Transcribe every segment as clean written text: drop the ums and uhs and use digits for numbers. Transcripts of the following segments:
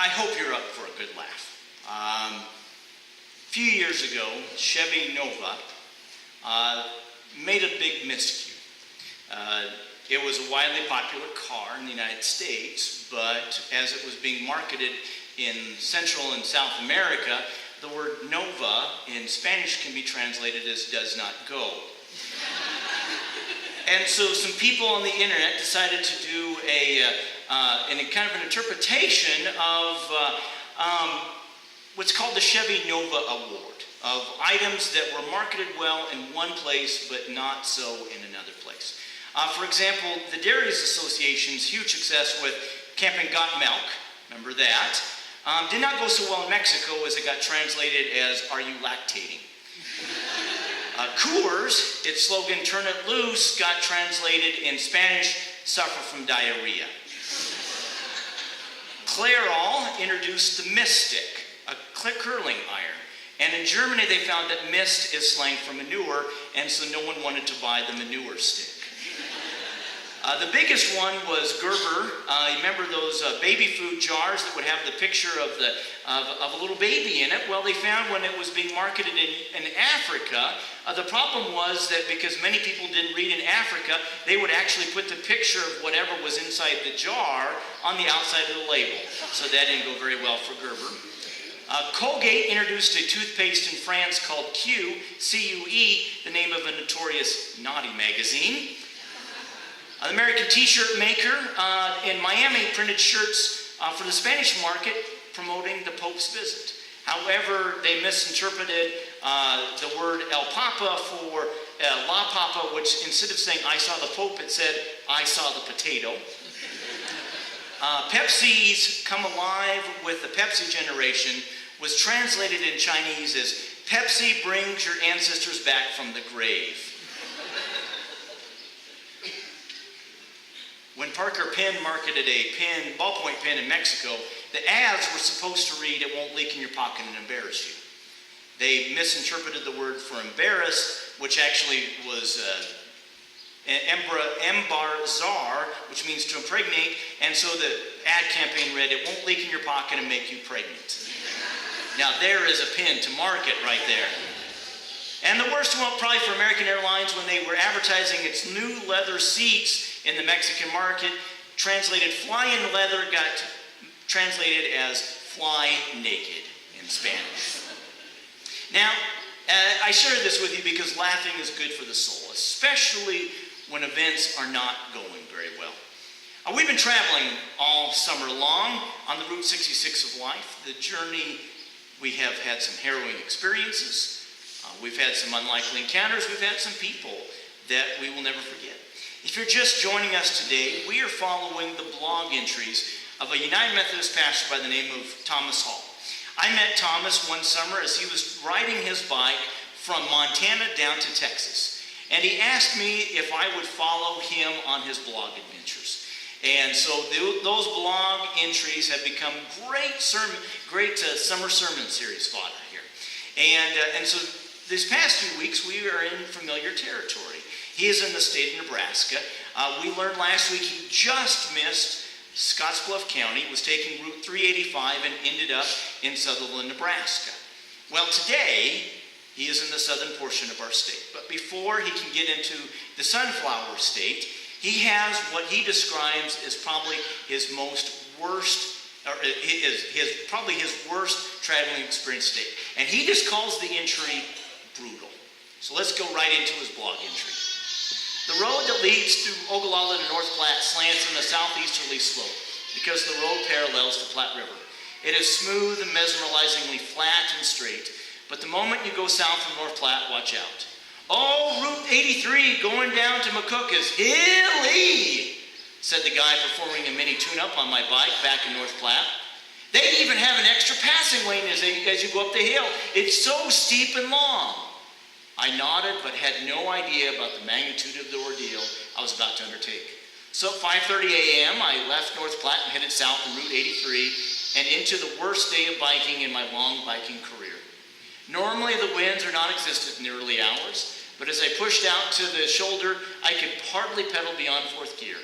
I hope you're up for a good laugh. A few years ago, Chevy Nova made a big miscue. It was a widely popular car in the United States, but as it was being marketed in Central and South America, the word Nova in Spanish can be translated as does not go. And so some people on the internet decided to do a kind of an interpretation of what's called the Chevy Nova Award, of items that were marketed well in one place but not so in another place. For example, the Dairies Association's huge success with Camping Got Milk, remember that, did not go so well in Mexico as it got translated as Are You Lactating? Coors, its slogan Turn It Loose, got translated in Spanish Suffer from Diarrhea. Clairol introduced the Mist Stick, a curling iron. And in Germany they found that mist is slang for manure, and so no one wanted to buy the manure stick. The biggest one was Gerber. You remember those baby food jars that would have the picture of a little baby in it? Well, they found when it was being marketed in Africa, the problem was that because many people didn't read in Africa, they would actually put the picture of whatever was inside the jar on the outside of the label. So that didn't go very well for Gerber. Colgate introduced a toothpaste in France called Q, C-U-E, the name of a notorious naughty magazine. An American t-shirt maker in Miami printed shirts for the Spanish market promoting the Pope's visit. However, they misinterpreted the word El Papa for La Papa, which instead of saying I saw the Pope, it said I saw the potato. Pepsi's Come Alive with the Pepsi Generation was translated in Chinese as Pepsi brings your ancestors back from the grave. When Parker Pen marketed a ballpoint pen in Mexico, the ads were supposed to read, "It won't leak in your pocket and embarrass you." They misinterpreted the word for embarrass, which actually was embarazar, which means to impregnate, and so the ad campaign read, "It won't leak in your pocket and make you pregnant." Now there is a pin to market right there. And the worst one probably for American Airlines when they were advertising its new leather seats in the Mexican market, translated fly in leather got translated as fly naked in Spanish. Now, I share this with you because laughing is good for the soul, especially when events are not going very well. We've been traveling all summer long on the Route 66 of life. The journey, we have had some harrowing experiences. We've had some unlikely encounters. We've had some people that we will never forget. If you're just joining us today, we are following the blog entries of a United Methodist pastor by the name of Thomas Hall. I met Thomas one summer as he was riding his bike from Montana down to Texas. And he asked me if I would follow him on his blog adventures. And so those blog entries have become great summer sermon series fodder here. And so this past few weeks, we are in familiar territory. He is in the state of Nebraska. We learned last week he just missed Scottsbluff County, was taking Route 385 and ended up in Sutherland, Nebraska. Well, today, he is in the southern portion of our state. But before he can get into the Sunflower State, he has what he describes as probably his worst traveling experience state. And he just calls the entry brutal. So let's go right into his blog entry. The road that leads through Ogallala to North Platte slants on a southeasterly slope because the road parallels the Platte River. It is smooth and mesmerizingly flat and straight, but the moment you go south from North Platte, watch out. Oh, Route 83 going down to McCook is hilly, said the guy performing a mini tune-up on my bike back in North Platte. They even have an extra passing lane as you go up the hill. It's so steep and long. I nodded, but had no idea about the magnitude of the ordeal I was about to undertake. So at 5:30 a.m., I left North Platte and headed south on Route 83 and into the worst day of biking in my long biking career. Normally, the winds are non-existent in the early hours, but as I pushed out to the shoulder, I could hardly pedal beyond fourth gear.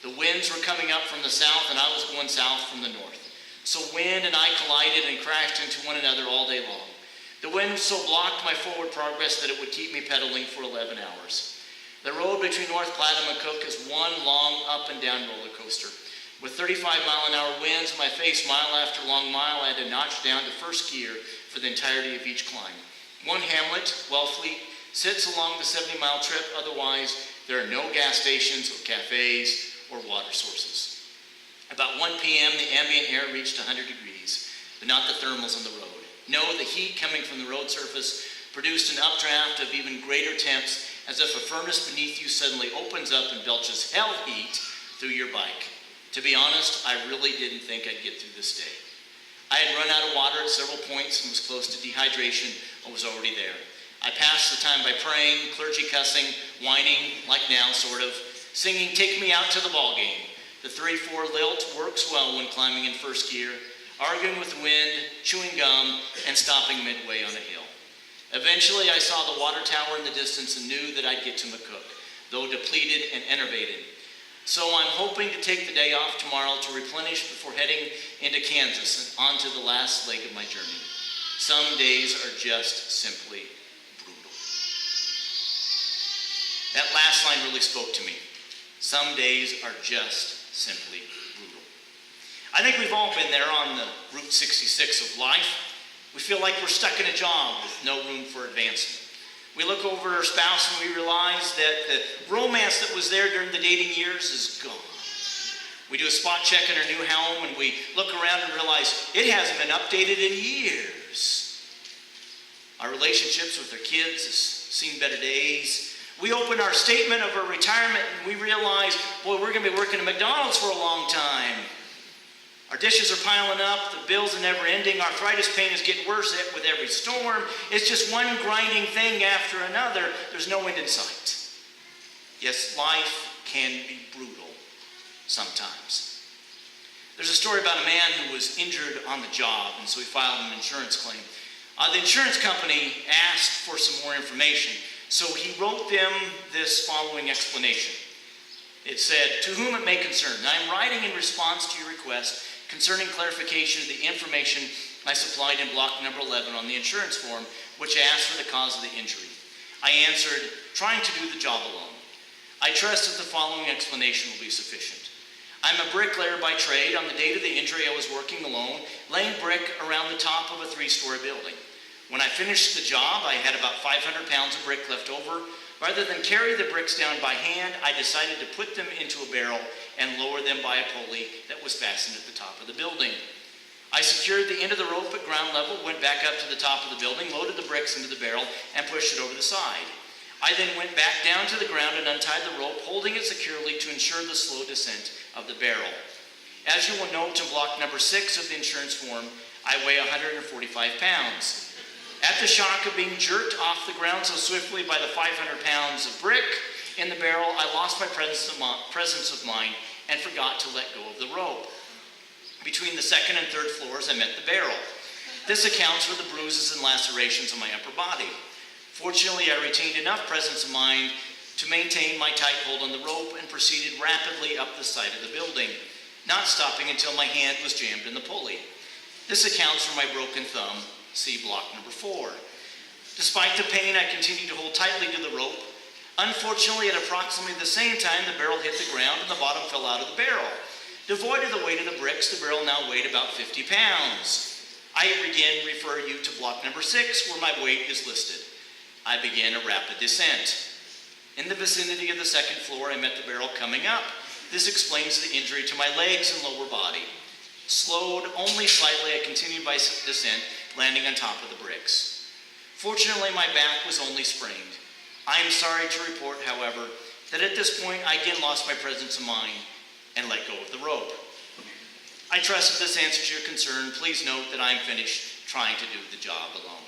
The winds were coming up from the south, and I was going south from the north. So wind and I collided and crashed into one another all day long. The wind so blocked my forward progress that it would keep me pedaling for 11 hours. The road between North Platte and McCook is one long up and down roller coaster. With 35-mile-an-hour winds in my face mile after long mile, I had to notch down to first gear for the entirety of each climb. One hamlet, Wellfleet, sits along the 70-mile trip. Otherwise, there are no gas stations or cafes or water sources. About 1 p.m., the ambient air reached 100 degrees, but not the thermals on the road. No, the heat coming from the road surface produced an updraft of even greater temps, as if a furnace beneath you suddenly opens up and belches hell heat through your bike. To be honest, I really didn't think I'd get through this day. I had run out of water at several points and was close to dehydration, but was already there. I passed the time by praying, clergy cussing, whining, like now sort of, singing "Take Me Out to the Ball Game." The 3/4 lilt works well when climbing in first gear, arguing with the wind, chewing gum, and stopping midway on a hill. Eventually, I saw the water tower in the distance and knew that I'd get to McCook, though depleted and enervated. So I'm hoping to take the day off tomorrow to replenish before heading into Kansas and onto the last leg of my journey. Some days are just simply brutal. That last line really spoke to me. Some days are just simply brutal. I think we've all been there on the Route 66 of life. We feel like we're stuck in a job with no room for advancement. We look over at our spouse and we realize that the romance that was there during the dating years is gone. We do a spot check in our new home and we look around and realize it hasn't been updated in years. Our relationships with our kids have seen better days. We open our statement of our retirement and we realize, boy, we're going to be working at McDonald's for a long time. Our dishes are piling up, the bills are never ending, arthritis pain is getting worse with every storm. It's just one grinding thing after another. There's no end in sight. Yes, life can be brutal sometimes. There's a story about a man who was injured on the job, and so he filed an insurance claim. The insurance company asked for some more information, so he wrote them this following explanation. It said, "To whom it may concern, I am writing in response to your request concerning clarification of the information I supplied in block number 11 on the insurance form, which asked for the cause of the injury. I answered, trying to do the job alone. I trust that the following explanation will be sufficient. I'm a bricklayer by trade. On the date of the injury, I was working alone, laying brick around the top of a 3-story building. When I finished the job, I had about 500 pounds of brick left over. Rather than carry the bricks down by hand, I decided to put them into a barrel and lower them by a pulley that was fastened at the top of the building. I secured the end of the rope at ground level, went back up to the top of the building, loaded the bricks into the barrel, and pushed it over the side. I then went back down to the ground and untied the rope, holding it securely to ensure the slow descent of the barrel. As you will note in block number 6 of the insurance form, I weigh 145 pounds. At the shock of being jerked off the ground so swiftly by the 500 pounds of brick in the barrel, I lost my presence of mind and forgot to let go of the rope. Between the 2nd and 3rd floors, I met the barrel. This accounts for the bruises and lacerations on my upper body. Fortunately, I retained enough presence of mind to maintain my tight hold on the rope and proceeded rapidly up the side of the building, not stopping until my hand was jammed in the pulley. This accounts for my broken thumb. See block number 4. Despite the pain, I continued to hold tightly to the rope. Unfortunately, at approximately the same time, the barrel hit the ground and the bottom fell out of the barrel. Devoid of the weight of the bricks, the barrel now weighed about 50 pounds. I again refer you to block number 6, where my weight is listed. I began a rapid descent. In the vicinity of the 2nd floor, I met the barrel coming up. This explains the injury to my legs and lower body. Slowed only slightly, I continued my descent, landing on top of the bricks. Fortunately, my back was only sprained. I am sorry to report, however, that at this point I again lost my presence of mind and let go of the rope. I trust if this answers your concern, please note that I am finished trying to do the job alone.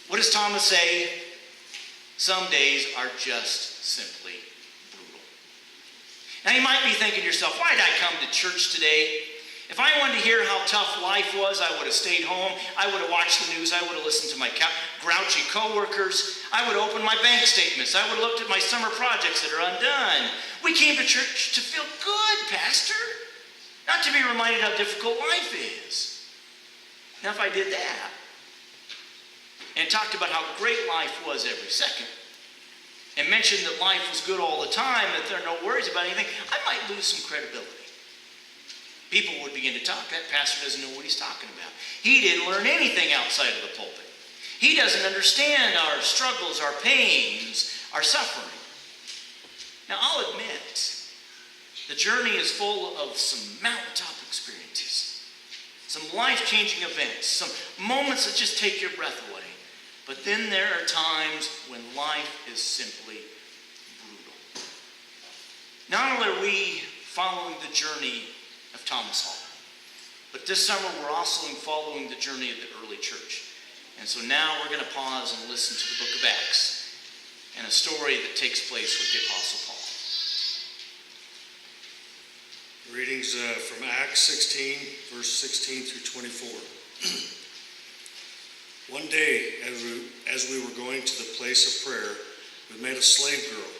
What does Thomas say? Some days are just simply brutal. Now you might be thinking to yourself, why did I come to church today? If I wanted to hear how tough life was, I would have stayed home. I would have watched the news. I would have listened to my grouchy coworkers. I would have opened my bank statements. I would have looked at my summer projects that are undone. We came to church to feel good, Pastor. Not to be reminded how difficult life is. Now, if I did that, and talked about how great life was every second, and mentioned that life was good all the time, that there are no worries about anything, I might lose some credibility. People would begin to talk, that pastor doesn't know what he's talking about. He didn't learn anything outside of the pulpit. He doesn't understand our struggles, our pains, our suffering. Now, I'll admit, the journey is full of some mountaintop experiences, some life-changing events, some moments that just take your breath away. But then there are times when life is simply brutal. Not only are we following the journey of Thomas Hall, but this summer we're also following the journey of the early church. And so now we're going to pause and listen to the book of Acts and a story that takes place with the Apostle Paul. Readings from Acts 16, verse 16 through 24. One day, as we were going to the place of prayer, we met a slave girl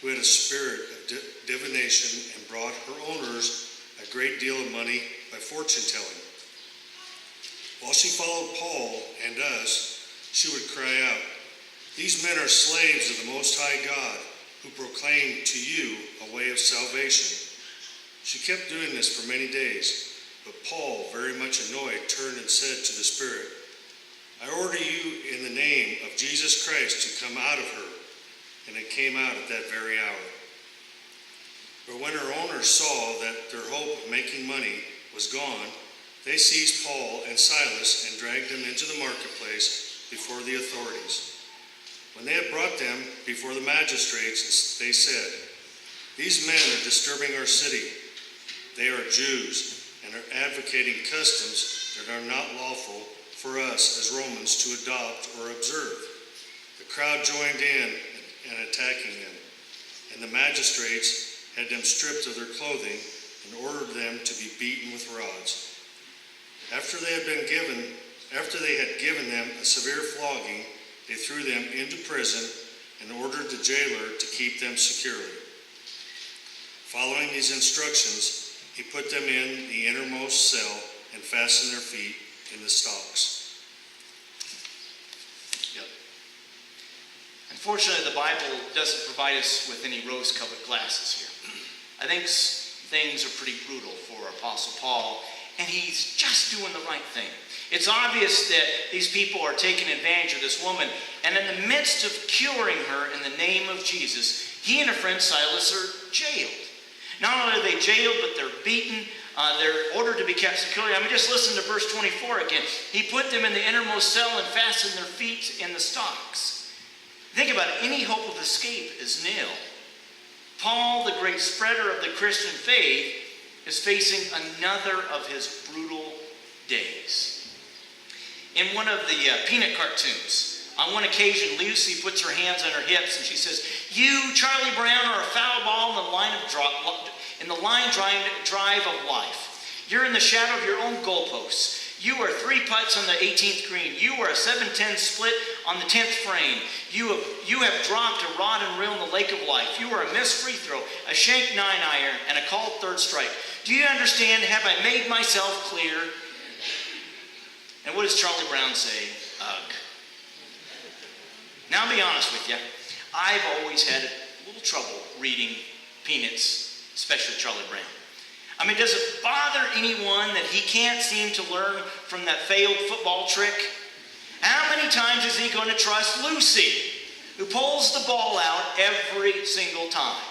who had a spirit of divination and brought her owners a great deal of money by fortune-telling. While she followed Paul and us, she would cry out, "These men are slaves of the Most High God, who proclaim to you a way of salvation." She kept doing this for many days, but Paul, very much annoyed, turned and said to the spirit, "I order you in the name of Jesus Christ to come out of her." And it came out at that very hour. But when her owners saw that their hope of making money was gone, they seized Paul and Silas and dragged them into the marketplace before the authorities. When they had brought them before the magistrates, they said, "These men are disturbing our city. They are Jews and are advocating customs that are not lawful for us as Romans to adopt or observe." The crowd joined in attacking them, and the magistrates had them stripped of their clothing and ordered them to be beaten with rods. After they had given them a severe flogging, they threw them into prison and ordered the jailer to keep them securely. Following these instructions, he put them in the innermost cell and fastened their feet in the stocks. Yep. Unfortunately, the Bible doesn't provide us with any rose-colored glasses here. I think things are pretty brutal for Apostle Paul, and he's just doing the right thing. It's obvious that these people are taking advantage of this woman, and in the midst of curing her in the name of Jesus, he and a friend Silas are jailed. Not only are they jailed, but they're beaten. They're ordered to be kept securely. I mean, just listen to verse 24 again. He put them in the innermost cell and fastened their feet in the stocks. Think about it. Any hope of escape is nil. Paul, the great spreader of the Christian faith, is facing another of his brutal days. In one of the Peanut cartoons, on one occasion, Lucy puts her hands on her hips and she says, "You, Charlie Brown, are a foul ball in the line drive of life. You're in the shadow of your own goalposts. You are 3 putts on the 18th green. You are a 7-10 split on the 10th frame. You have dropped a rod and reel in the lake of life. You are a missed free throw, a shank 9-iron, and a called third strike. Do you understand? Have I made myself clear?" And what does Charlie Brown say? Ugh. Now, I'll be honest with you. I've always had a little trouble reading Peanuts, especially Charlie Brown. I mean, does it bother anyone that he can't seem to learn from that failed football trick? How many times is he going to trust Lucy, who pulls the ball out every single time?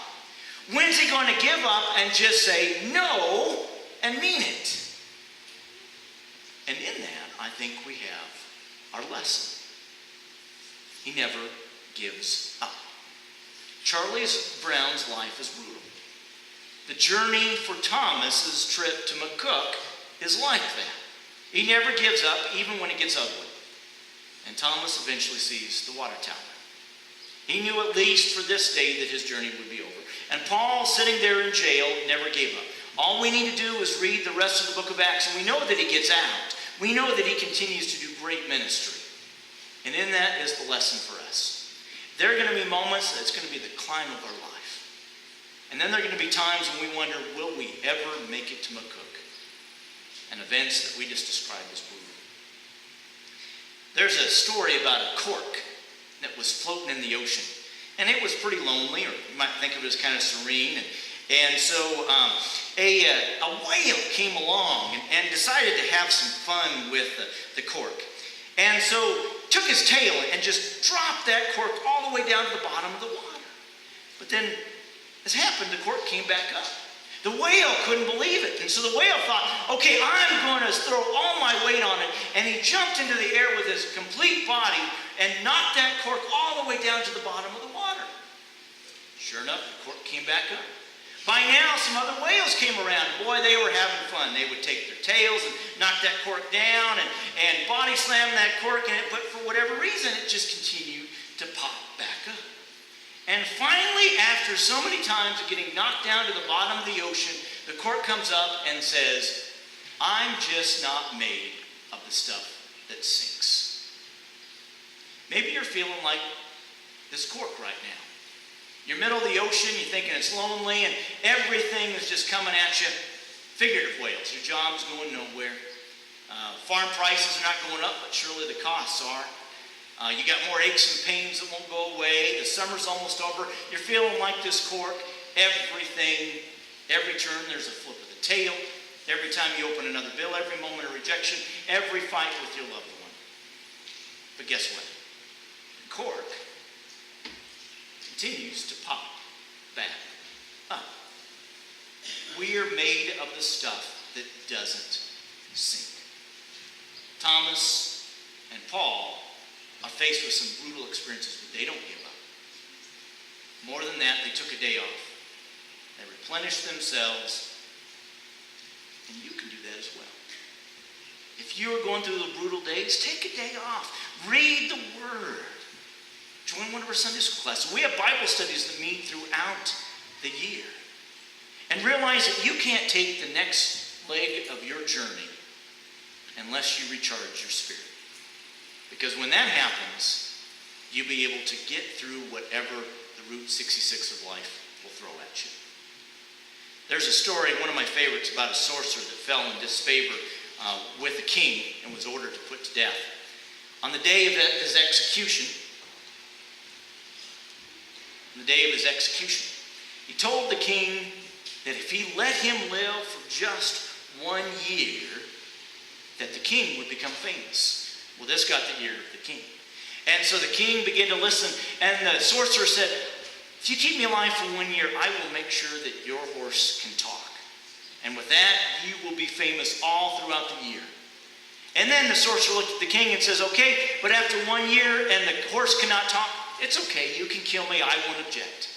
When's he going to give up and just say no and mean it? And in that, I think we have our lesson. He never gives up. Charlie Brown's life is brutal. The journey for Thomas's trip to McCook is like that. He never gives up, even when it gets ugly. And Thomas eventually sees the water tower. He knew at least for this day that his journey would be over. And Paul, sitting there in jail, never gave up. All we need to do is read the rest of the book of Acts, and we know that he gets out. We know that he continues to do great ministry. And in that is the lesson for us. There are going to be moments that it's going to be the climb of our life. And then there are going to be times when we wonder, will we ever make it to McCook? And events that we just described as brutal. There's a story about a cork that was floating in the ocean. And it was pretty lonely, or you might think of it as kind of serene. And so a whale came along and decided to have some fun with the cork. And so took his tail and just dropped that cork all the way down to the bottom of the water. But then, as happened, the cork came back up. The whale couldn't believe it. And so the whale thought, okay, I'm going to throw all my weight on it. And he jumped into the air with his complete body and knocked that cork all the way down to the bottom of the water. Sure enough, the cork came back up. By now, some other whales came around. Boy, they were having fun. They would take their tails and knock that cork down and body slam that cork in it. But for whatever reason, it just continued to pop back up. And finally, after so many times of getting knocked down to the bottom of the ocean, the cork comes up and says, I'm just not made of the stuff that sinks. Maybe you're feeling like this cork right now. You're middle of the ocean, you're thinking it's lonely, and everything is just coming at you. Figurative whales, your job's going nowhere. Farm prices are not going up, but surely the costs are. You got more aches and pains that won't go away. The summer's almost over. You're feeling like this cork. Everything, every turn, there's a flip of the tail. Every time you open another bill, every moment of rejection, every fight with your loved one. But guess what? The cork continues to pop back up. We are made of the stuff that doesn't sink. Thomas and Paul are faced with some brutal experiences, but they don't give up. More than that, they took a day off. They replenished themselves, and you can do that as well. If you are going through the brutal days, take a day off. Read the Word. Join one of our Sunday school classes. We have Bible studies that meet throughout the year. And realize that you can't take the next leg of your journey unless you recharge your spirit. Because when that happens, you'll be able to get through whatever the Route 66 of life will throw at you. There's a story, one of my favorites, about a sorcerer that fell in disfavor with the king and was ordered to put to death. On the day of his execution, he told the king that if he let him live for just 1 year, that the king would become famous. Well, this got the ear of the king. And so the king began to listen, and the sorcerer said, if you keep me alive for 1 year, I will make sure that your horse can talk. And with that, you will be famous all throughout the year. And then the sorcerer looked at the king and says, okay, but after 1 year and the horse cannot talk, it's okay, you can kill me, I won't object.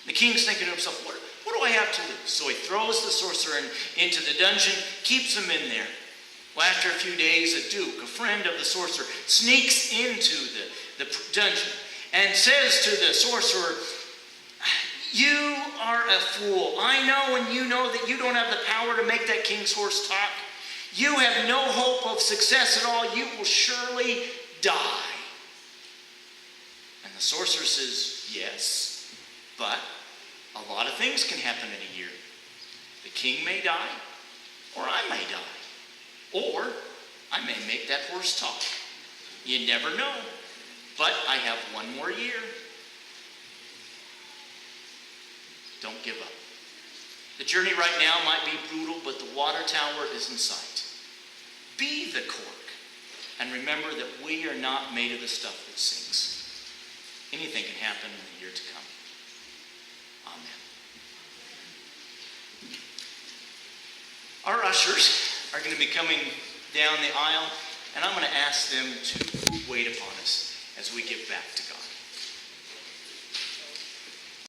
The king's thinking to himself, what do I have to lose? So he throws the sorcerer into the dungeon, keeps him in there. Well, after a few days, a duke, a friend of the sorcerer, sneaks into the dungeon and says to the sorcerer, you are a fool. I know and you know that you don't have the power to make that king's horse talk. You have no hope of success at all. You will surely die. And the sorcerer says, yes, but a lot of things can happen in a year. The king may die, or I may die. Or I may make that horse talk. You never know. But I have 1 more year. Don't give up. The journey right now might be brutal, but the water tower is in sight. Be the cork. And remember that we are not made of the stuff that sinks. Anything can happen in the year to come. Amen. Our ushers are going to be coming down the aisle, and I'm going to ask them to wait upon us as we give back to God.